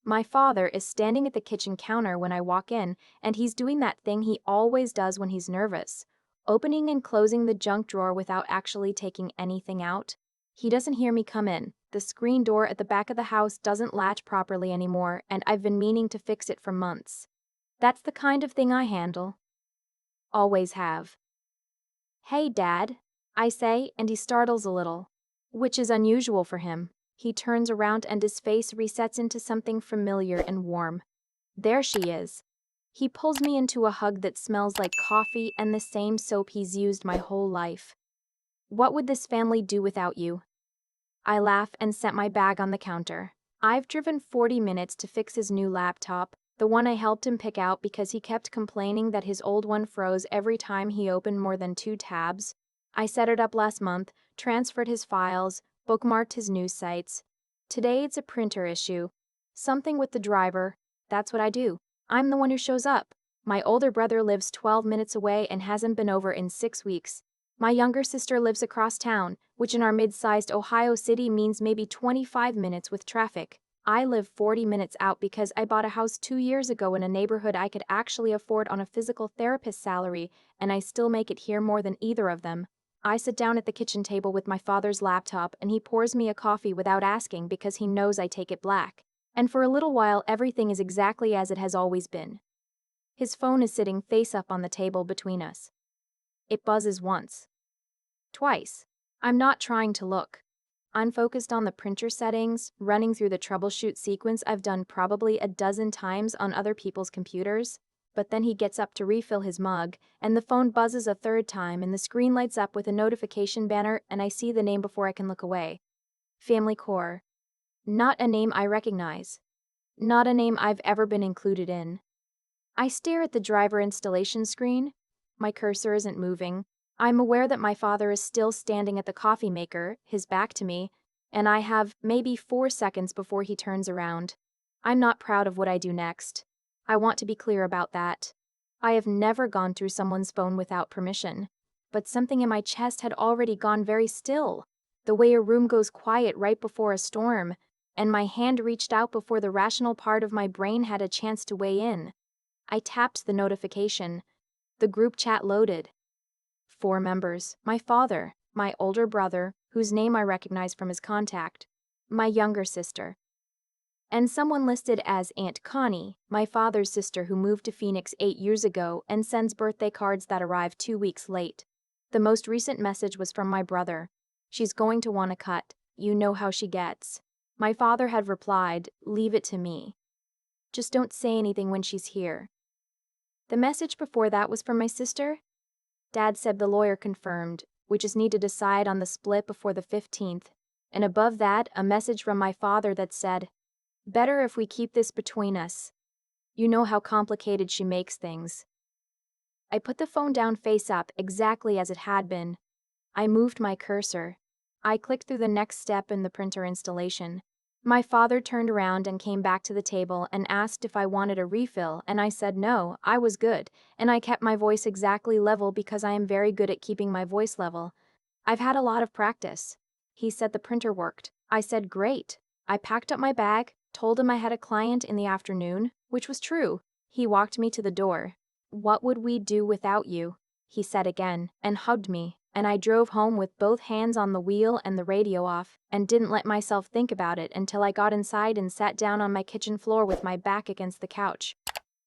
My father is standing at the kitchen counter when I walk in, and he's doing that thing he always does when he's nervous, opening and closing the junk drawer without actually taking anything out. He doesn't hear me come in. The screen door at the back of the house doesn't latch properly anymore, and I've been meaning to fix it for months. That's the kind of thing I handle. Always have. "Hey, Dad," I say, and he startles a little, which is unusual for him. He turns around and his face resets into something familiar and warm. There she is. He pulls me into a hug that smells like coffee and the same soap he's used my whole life. "What would this family do without you?" I laugh and set my bag on the counter. I've driven 40 minutes to fix his new laptop, the one I helped him pick out because he kept complaining that his old one froze every time he opened more than 2 tabs. I set it up last month, transferred his files, bookmarked his news sites. Today it's a printer issue. Something with the driver. That's what I do. I'm the one who shows up. My older brother lives 12 minutes away and hasn't been over in 6 weeks. My younger sister lives across town, which in our mid-sized Ohio city means maybe 25 minutes with traffic. I live 40 minutes out because I bought a house 2 years ago in a neighborhood I could actually afford on a physical therapist salary, and I still make it here more than either of them. I sit down at the kitchen table with my father's laptop and he pours me a coffee without asking because he knows I take it black. And for a little while everything is exactly as it has always been. His phone is sitting face up on the table between us. It buzzes once. Twice. I'm not trying to look. I'm focused on the printer settings, running through the troubleshoot sequence I've done probably a dozen times on other people's computers. But then he gets up to refill his mug, and the phone buzzes a third time and the screen lights up with a notification banner and I see the name before I can look away. Family Core. Not a name I recognize. Not a name I've ever been included in. I stare at the driver installation screen. My cursor isn't moving. I'm aware that my father is still standing at the coffee maker, his back to me, and I have maybe 4 seconds before he turns around. I'm not proud of what I do next. I want to be clear about that. I have never gone through someone's phone without permission, but something in my chest had already gone very still, the way a room goes quiet right before a storm, and my hand reached out before the rational part of my brain had a chance to weigh in. I tapped the notification. The group chat loaded. 4 members: my father, my older brother, whose name I recognize from his contact, my younger sister, and someone listed as Aunt Connie, my father's sister who moved to Phoenix 8 years ago and sends birthday cards that arrive 2 weeks late. The most recent message was from my brother. "She's going to want a cut. You know how she gets." My father had replied, "Leave it to me. Just don't say anything when she's here." The message before that was from my sister. Dad said the lawyer confirmed, we just need to decide on the split before the 15th. And above that, a message from my father that said, "Better if we keep this between us. You know how complicated she makes things." I put the phone down face up exactly as it had been. I moved my cursor. I clicked through the next step in the printer installation. My father turned around and came back to the table and asked if I wanted a refill, and I said no, I was good, and I kept my voice exactly level because I am very good at keeping my voice level. I've had a lot of practice. He said the printer worked. I said great. I packed up my bag, told him I had a client in the afternoon, which was true. He walked me to the door. "What would we do without you?" he said again, and hugged me. And I drove home with both hands on the wheel and the radio off, and didn't let myself think about it until I got inside and sat down on my kitchen floor with my back against the couch.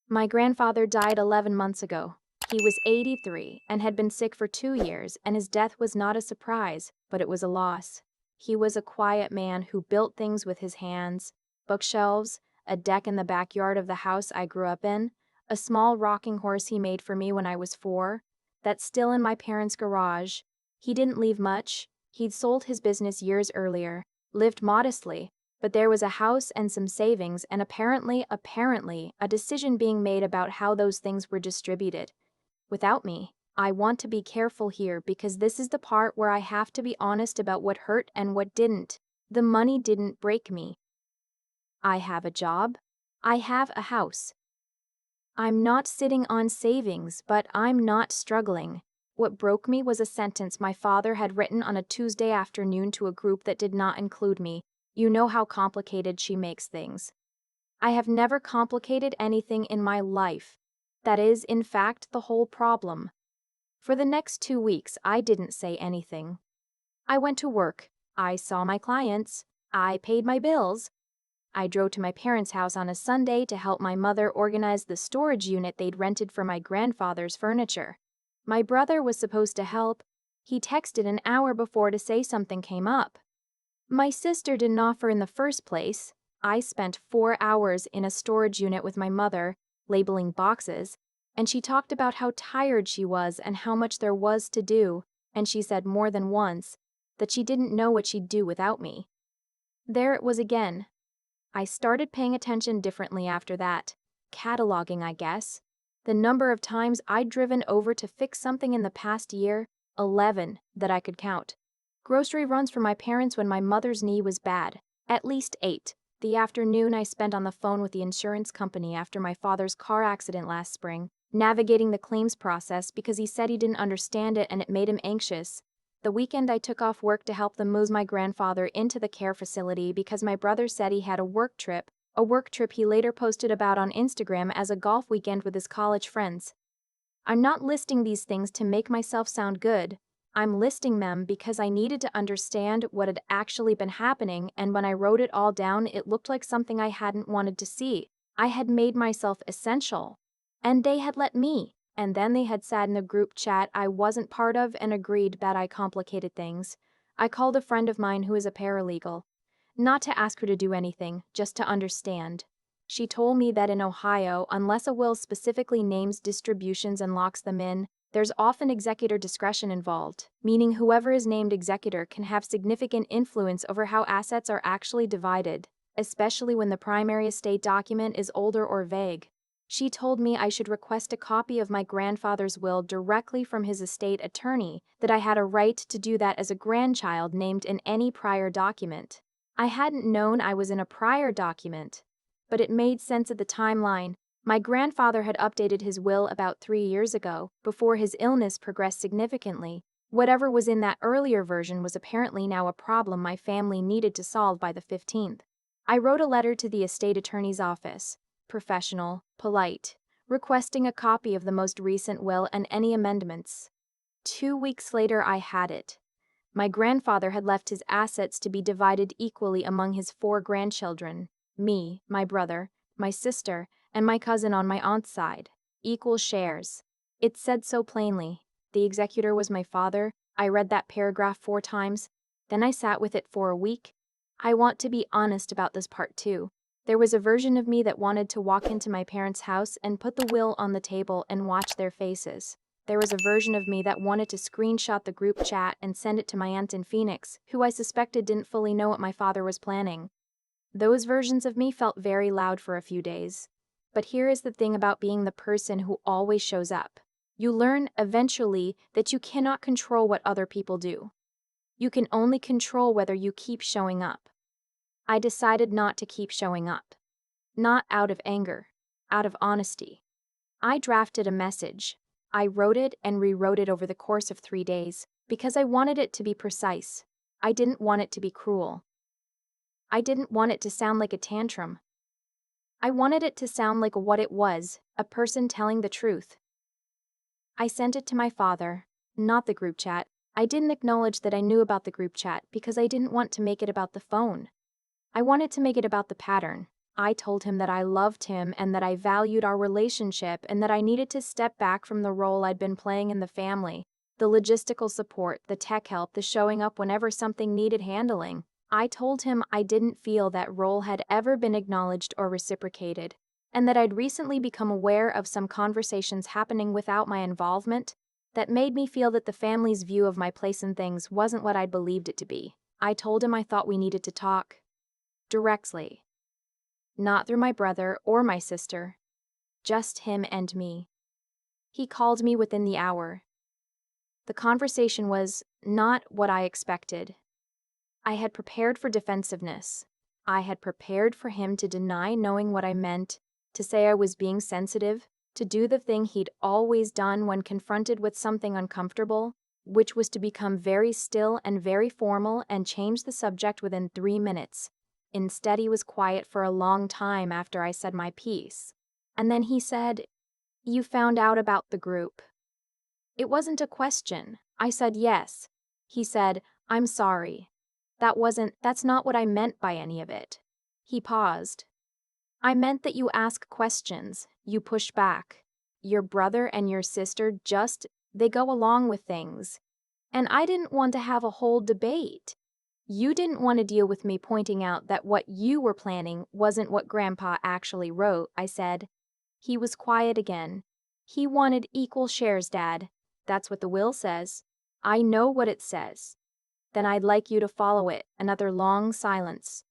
My grandfather died 11 months ago. He was 83 and had been sick for 2 years, and his death was not a surprise, but it was a loss. He was a quiet man who built things with his hands: bookshelves, a deck in the backyard of the house I grew up in, a small rocking horse he made for me when I was 4, that's still in my parents' garage. He didn't leave much. He'd sold his business years earlier, lived modestly, but there was a house and some savings and apparently, a decision being made about how those things were distributed. Without me. I want to be careful here because this is the part where I have to be honest about what hurt and what didn't. The money didn't break me. I have a job. I have a house. I'm not sitting on savings, but I'm not struggling. What broke me was a sentence my father had written on a Tuesday afternoon to a group that did not include me. "You know how complicated she makes things." I have never complicated anything in my life. That is, in fact, the whole problem. For the next 2 weeks, I didn't say anything. I went to work. I saw my clients. I paid my bills. I drove to my parents' house on a Sunday to help my mother organize the storage unit they'd rented for my grandfather's furniture. My brother was supposed to help. He texted an hour before to say something came up. My sister didn't offer in the first place. I spent 4 hours in a storage unit with my mother, labeling boxes, and she talked about how tired she was and how much there was to do, and she said more than once that she didn't know what she'd do without me. There it was again. I started paying attention differently after that. Cataloging, I guess. The number of times I'd driven over to fix something in the past year, 11 that I could count. Grocery runs for my parents when my mother's knee was bad, at least 8. The afternoon I spent on the phone with the insurance company after my father's car accident last spring, navigating the claims process because he said he didn't understand it and it made him anxious. The weekend I took off work to help them move my grandfather into the care facility because my brother said he had a work trip he later posted about on Instagram as a golf weekend with his college friends. I'm not listing these things to make myself sound good. I'm listing them because I needed to understand what had actually been happening, and when I wrote it all down, it looked like something I hadn't wanted to see. I had made myself essential, and they had let me. And then they had sat in the group chat I wasn't part of and agreed that I complicated things. I called a friend of mine who is a paralegal. Not to ask her to do anything, just to understand. She told me that in Ohio, unless a will specifically names distributions and locks them in, there's often executor discretion involved, meaning whoever is named executor can have significant influence over how assets are actually divided, especially when the primary estate document is older or vague. She told me I should request a copy of my grandfather's will directly from his estate attorney, that I had a right to do that as a grandchild named in any prior document. I hadn't known I was in a prior document, but it made sense at the timeline. My grandfather had updated his will about 3 years ago, before his illness progressed significantly. Whatever was in that earlier version was apparently now a problem my family needed to solve by the 15th. I wrote a letter to the estate attorney's office, professional, polite, requesting a copy of the most recent will and any amendments. 2 weeks later, I had it. My grandfather had left his assets to be divided equally among his 4 grandchildren, me, my brother, my sister, and my cousin on my aunt's side. Equal shares. It said so plainly. The executor was my father. I read that paragraph 4 times. Then I sat with it for a week. I want to be honest about this part too. There was a version of me that wanted to walk into my parents' house and put the will on the table and watch their faces. There was a version of me that wanted to screenshot the group chat and send it to my aunt in Phoenix, who I suspected didn't fully know what my father was planning. Those versions of me felt very loud for a few days. But here is the thing about being the person who always shows up. You learn, eventually, that you cannot control what other people do. You can only control whether you keep showing up. I decided not to keep showing up. Not out of anger, out of honesty. I drafted a message. I wrote it and rewrote it over the course of 3 days, because I wanted it to be precise. I didn't want it to be cruel. I didn't want it to sound like a tantrum. I wanted it to sound like what it was, a person telling the truth. I sent it to my father, not the group chat. I didn't acknowledge that I knew about the group chat because I didn't want to make it about the phone. I wanted to make it about the pattern. I told him that I loved him and that I valued our relationship and that I needed to step back from the role I'd been playing in the family, the logistical support, the tech help, the showing up whenever something needed handling. I told him I didn't feel that role had ever been acknowledged or reciprocated, and that I'd recently become aware of some conversations happening without my involvement that made me feel that the family's view of my place in things wasn't what I'd believed it to be. I told him I thought we needed to talk. Directly. Not through my brother or my sister. Just him and me. He called me within the hour. The conversation was not what I expected. I had prepared for defensiveness. I had prepared for him to deny knowing what I meant, to say I was being sensitive, to do the thing he'd always done when confronted with something uncomfortable, which was to become very still and very formal and change the subject within 3 minutes. Instead, he was quiet for a long time after I said my piece. And then he said, "You found out about the group." It wasn't a question. I said yes. He said, "I'm sorry. That's not what I meant by any of it." He paused. "I meant that you ask questions, you push back. Your brother and your sister they go along with things. And I didn't want to have a whole debate. You didn't want to deal with me pointing out that what you were planning wasn't what Grandpa actually wrote," I said. He was quiet again. "He wanted equal shares, Dad. That's what the will says." "I know what it says." "Then I'd like you to follow it." Another long silence.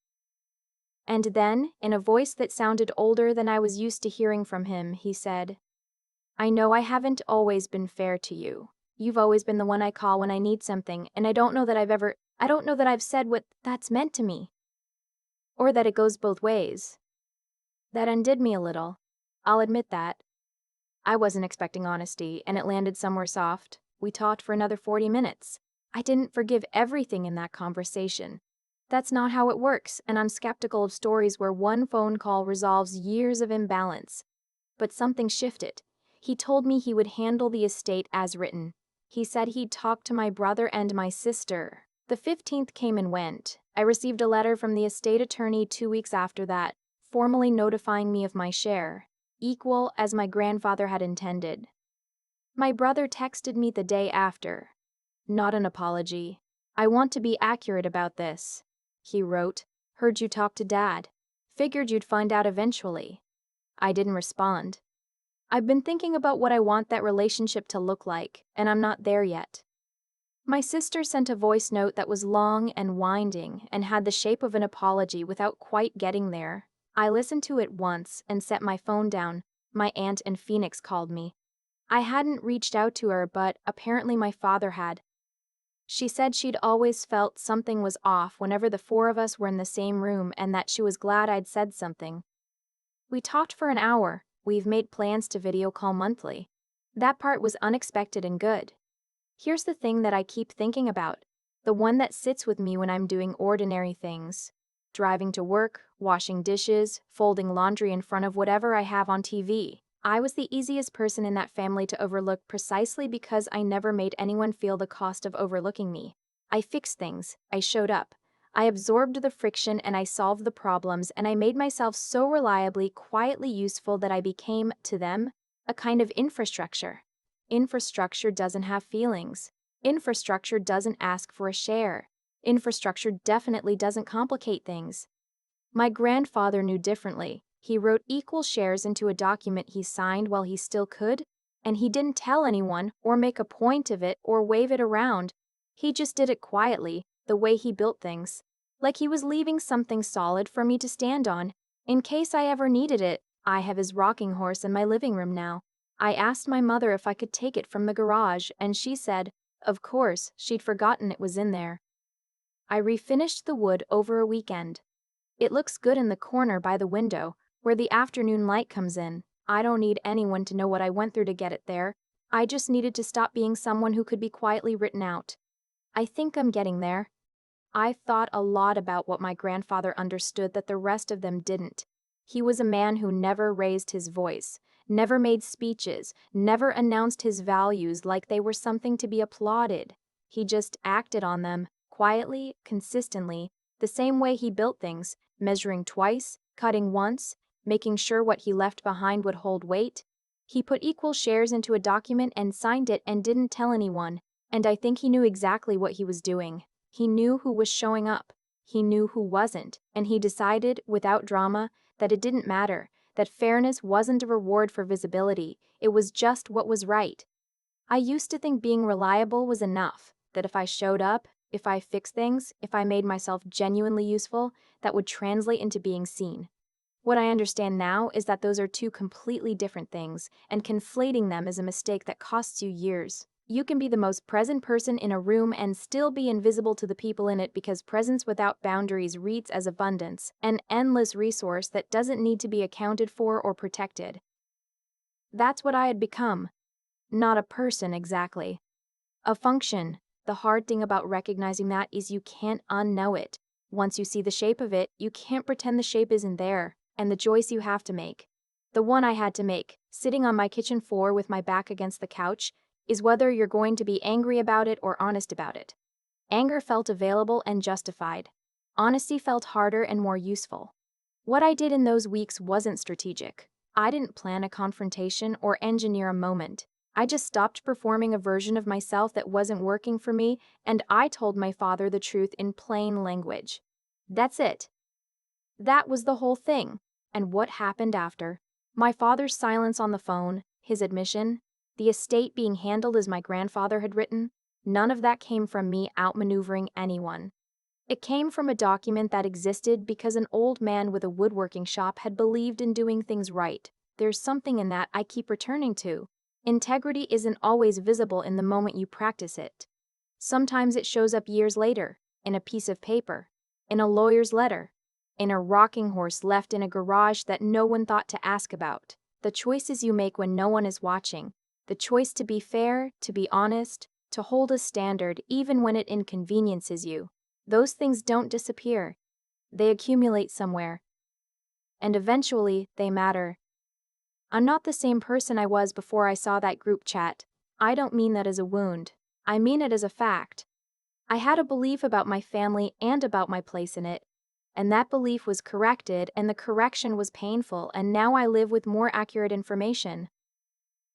And then, in a voice that sounded older than I was used to hearing from him, he said, "I know I haven't always been fair to you. You've always been the one I call when I need something, and I don't know that I've said what that's meant to me. Or that it goes both ways." That undid me a little. I'll admit that. I wasn't expecting honesty, and it landed somewhere soft. We talked for another 40 minutes. I didn't forgive everything in that conversation. That's not how it works, and I'm skeptical of stories where one phone call resolves years of imbalance. But something shifted. He told me he would handle the estate as written. He said he'd talk to my brother and my sister. The 15th came and went. I received a letter from the estate attorney 2 weeks after that, formally notifying me of my share, equal as my grandfather had intended. My brother texted me the day after. Not an apology. "I want to be accurate about this," he wrote. "Heard you talk to Dad. Figured you'd find out eventually." I didn't respond. I've been thinking about what I want that relationship to look like, and I'm not there yet. My sister sent a voice note that was long and winding and had the shape of an apology without quite getting there. I listened to it once and set my phone down. My aunt in Phoenix called me. I hadn't reached out to her, but apparently my father had. She said she'd always felt something was off whenever the four of us were in the same room and that she was glad I'd said something. We talked for an hour. We've made plans to video call monthly. That part was unexpected and good. Here's the thing that I keep thinking about, the one that sits with me when I'm doing ordinary things. Driving to work, washing dishes, folding laundry in front of whatever I have on TV. I was the easiest person in that family to overlook precisely because I never made anyone feel the cost of overlooking me. I fixed things, I showed up. I absorbed the friction and I solved the problems, and I made myself so reliably, quietly useful that I became, to them, a kind of infrastructure. Infrastructure doesn't have feelings. Infrastructure doesn't ask for a share. Infrastructure definitely doesn't complicate things. My grandfather knew differently. He wrote equal shares into a document he signed while he still could, and he didn't tell anyone or make a point of it or wave it around. He just did it quietly, the way he built things. Like he was leaving something solid for me to stand on. In case I ever needed it, I have his rocking horse in my living room now. I asked my mother if I could take it from the garage, and she said, of course, she'd forgotten it was in there. I refinished the wood over a weekend. It looks good in the corner by the window, where the afternoon light comes in. I don't need anyone to know what I went through to get it there. I just needed to stop being someone who could be quietly written out. I think I'm getting there. I've thought a lot about what my grandfather understood that the rest of them didn't. He was a man who never raised his voice, never made speeches, never announced his values like they were something to be applauded. He just acted on them, quietly, consistently, the same way he built things, measuring twice, cutting once, making sure what he left behind would hold weight. He put equal shares into a document and signed it and didn't tell anyone, and I think he knew exactly what he was doing. He knew who was showing up. He knew who wasn't, and he decided, without drama, that it didn't matter, that fairness wasn't a reward for visibility, it was just what was right. I used to think being reliable was enough, that if I showed up, if I fixed things, if I made myself genuinely useful, that would translate into being seen. What I understand now is that those are two completely different things, and conflating them is a mistake that costs you years. You can be the most present person in a room and still be invisible to the people in it because presence without boundaries reads as abundance, an endless resource that doesn't need to be accounted for or protected. That's what I had become. Not a person exactly. A function. The hard thing about recognizing that is you can't unknow it. Once you see the shape of it, you can't pretend the shape isn't there, and the choice you have to make. The one I had to make, sitting on my kitchen floor with my back against the couch, is whether you're going to be angry about it or honest about it. Anger felt available and justified. Honesty felt harder and more useful. What I did in those weeks wasn't strategic. I didn't plan a confrontation or engineer a moment. I just stopped performing a version of myself that wasn't working for me, and I told my father the truth in plain language. That's it. That was the whole thing. And what happened after? My father's silence on the phone, his admission, the estate being handled as my grandfather had written, none of that came from me outmaneuvering anyone. It came from a document that existed because an old man with a woodworking shop had believed in doing things right. There's something in that I keep returning to. Integrity isn't always visible in the moment you practice it. Sometimes it shows up years later, in a piece of paper, in a lawyer's letter, in a rocking horse left in a garage that no one thought to ask about. The choices you make when no one is watching, the choice to be fair, to be honest, to hold a standard even when it inconveniences you. Those things don't disappear. They accumulate somewhere. And eventually, they matter. I'm not the same person I was before I saw that group chat. I don't mean that as a wound. I mean it as a fact. I had a belief about my family and about my place in it. And that belief was corrected, and the correction was painful, and now I live with more accurate information.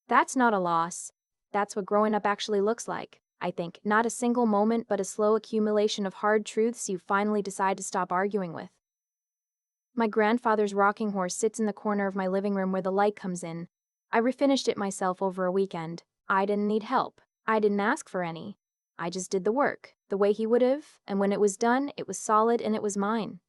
That's not a loss. That's what growing up actually looks like. I think, not a single moment, but a slow accumulation of hard truths you finally decide to stop arguing with. My grandfather's rocking horse sits in the corner of my living room where the light comes in. I refinished it myself over a weekend. I didn't need help. I didn't ask for any. I just did the work, the way he would have, and when it was done, it was solid and it was mine.